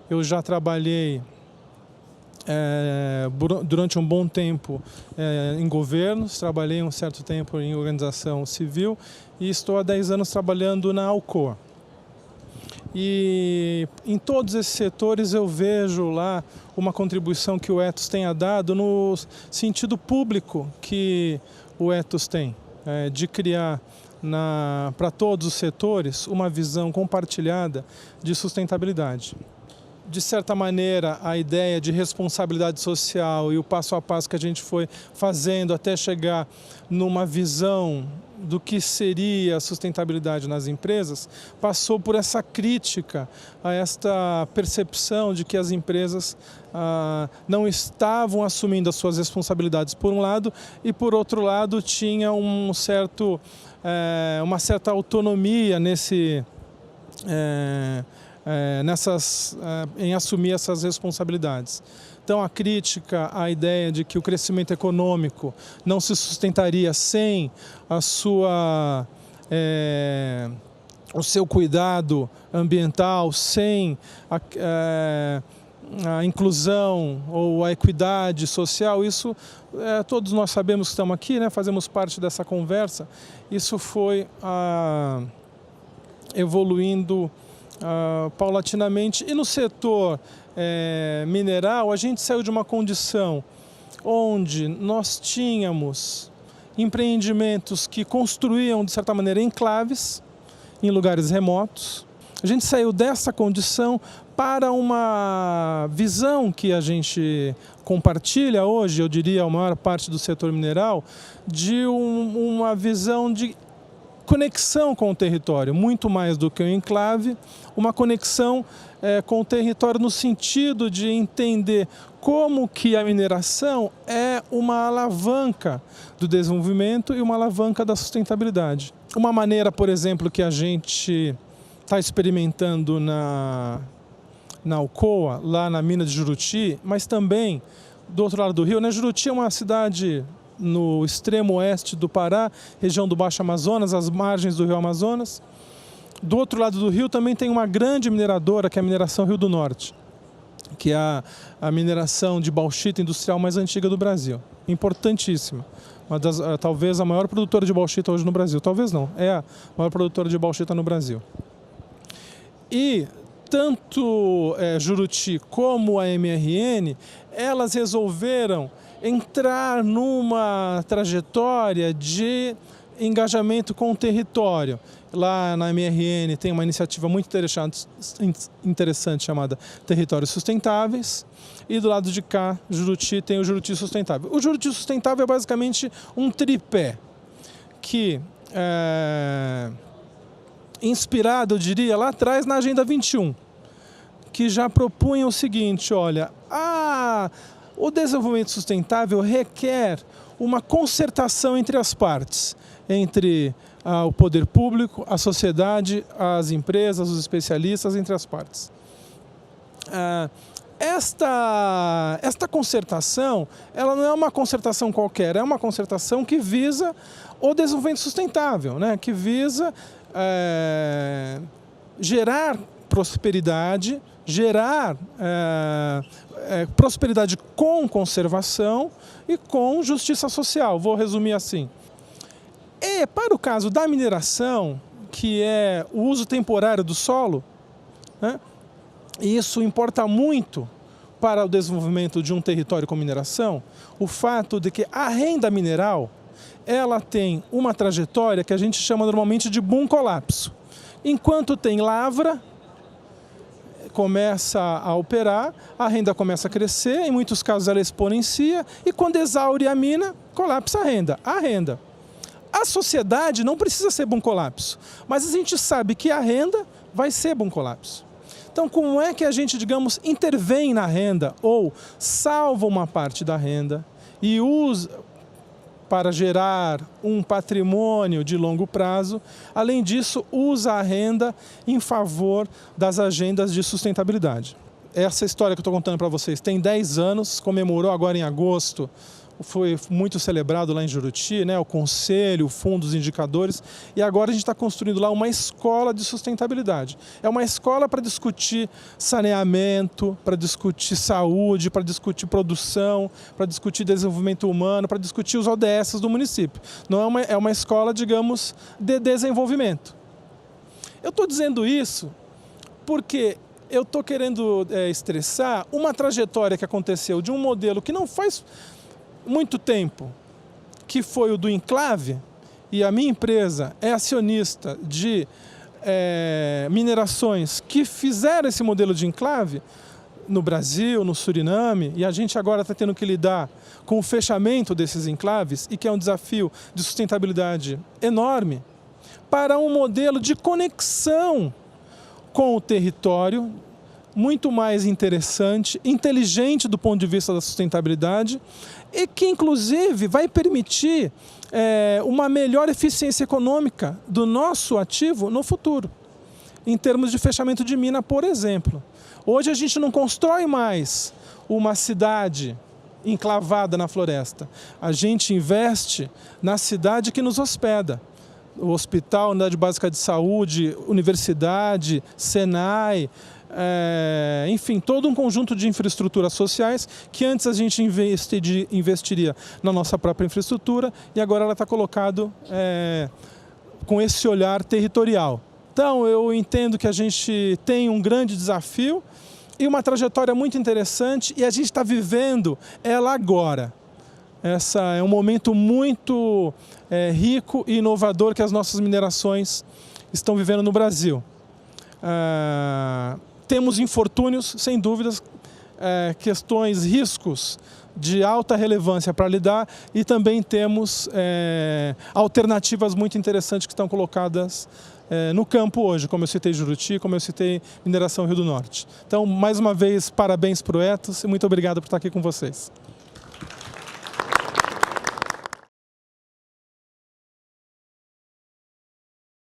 eu já trabalhei durante um bom tempo em governos, trabalhei um certo tempo em organização civil e estou há 10 anos trabalhando na Alcoa. E em todos esses setores eu vejo lá uma contribuição que o ethos tenha dado no sentido público que o ethos tem, de criar para todos os setores uma visão compartilhada de sustentabilidade. De certa maneira, a ideia de responsabilidade social e o passo a passo que a gente foi fazendo até chegar numa visão do que seria a sustentabilidade nas empresas, passou por essa crítica a esta percepção de que as empresas não estavam assumindo as suas responsabilidades por um lado e por outro lado tinha uma certa autonomia em assumir essas responsabilidades. Então a crítica à ideia de que o crescimento econômico não se sustentaria sem o seu cuidado ambiental, sem a inclusão ou a equidade social, isso todos nós sabemos que estamos aqui, né, fazemos parte dessa conversa, isso foi evoluindo paulatinamente. E no setor mineral, a gente saiu de uma condição onde nós tínhamos empreendimentos que construíam, de certa maneira, enclaves em lugares remotos. A gente saiu dessa condição para uma visão que a gente compartilha hoje, eu diria a maior parte do setor mineral, de uma visão de conexão com o território, muito mais do que um enclave, uma conexão com o território no sentido de entender como que a mineração é uma alavanca do desenvolvimento e uma alavanca da sustentabilidade. Uma maneira, por exemplo, que a gente está experimentando na Alcoa, lá na mina de Juruti, mas também do outro lado do rio, né? Juruti é uma cidade no extremo oeste do Pará, região do Baixo Amazonas, às margens do rio Amazonas. Do outro lado do rio também tem uma grande mineradora, que é a Mineração Rio do Norte, que é a mineração de bauxita industrial mais antiga do Brasil. Importantíssima. Talvez a maior produtora de bauxita hoje no Brasil. Talvez não, é a maior produtora de bauxita no Brasil. E tanto Juruti como a MRN, elas resolveram entrar numa trajetória de engajamento com o território. Lá na MRN tem uma iniciativa muito interessante chamada Territórios Sustentáveis e do lado de cá, Juruti, tem o Juruti Sustentável. O Juruti Sustentável é basicamente um tripé que inspirado, eu diria, lá atrás na Agenda 21, que já propunha o seguinte, olha, o desenvolvimento sustentável requer uma concertação entre as partes, entre o poder público, a sociedade, as empresas, os especialistas, entre as partes. Esta concertação, ela não é uma concertação qualquer, é uma concertação que visa o desenvolvimento sustentável, né? Que visa gerar prosperidade, gerar prosperidade com conservação e com justiça social, vou resumir assim. E para o caso da mineração, que é o uso temporário do solo, né, isso importa muito para o desenvolvimento de um território com mineração, o fato de que a renda mineral, ela tem uma trajetória que a gente chama normalmente de boom colapso. Enquanto tem lavra, começa a operar, a renda começa a crescer, em muitos casos ela exponencia, e quando exaure a mina, colapsa a renda. A sociedade não precisa ser boom colapso, mas a gente sabe que a renda vai ser boom colapso. Então, como é que a gente, digamos, intervém na renda ou salva uma parte da renda e usa para gerar um patrimônio de longo prazo, além disso, usa a renda em favor das agendas de sustentabilidade. Essa história que eu estou contando para vocês tem 10 anos, comemorou agora em agosto foi muito celebrado lá em Juruti, né? O conselho, o fundo, os indicadores, e agora a gente está construindo lá uma escola de sustentabilidade. É uma escola para discutir saneamento, para discutir saúde, para discutir produção, para discutir desenvolvimento humano, para discutir os ODS do município. Não é uma escola, digamos, de desenvolvimento. Eu estou dizendo isso porque eu estou querendo estressar uma trajetória que aconteceu de um modelo que não faz muito tempo, que foi o do enclave, e a minha empresa é acionista de minerações que fizeram esse modelo de enclave no Brasil, no Suriname, e a gente agora está tendo que lidar com o fechamento desses enclaves, e que é um desafio de sustentabilidade enorme, para um modelo de conexão com o território, muito mais interessante, inteligente do ponto de vista da sustentabilidade, e que inclusive vai permitir uma melhor eficiência econômica do nosso ativo no futuro, em termos de fechamento de mina, por exemplo. Hoje a gente não constrói mais uma cidade enclavada na floresta, a gente investe na cidade que nos hospeda. O hospital, unidade básica de saúde, universidade, Senai, enfim, todo um conjunto de infraestruturas sociais que antes a gente investiria na nossa própria infraestrutura, e agora ela está colocado com esse olhar territorial. Então eu entendo que a gente tem um grande desafio e uma trajetória muito interessante, e a gente está vivendo ela agora. Esse é um momento muito rico e inovador que as nossas minerações estão vivendo no Brasil. Temos infortúnios, sem dúvidas, questões, riscos de alta relevância para lidar, e também temos alternativas muito interessantes que estão colocadas no campo hoje, como eu citei Juruti, como eu citei mineração Rio do Norte. Então, mais uma vez, parabéns para o Ethos e muito obrigado por estar aqui com vocês.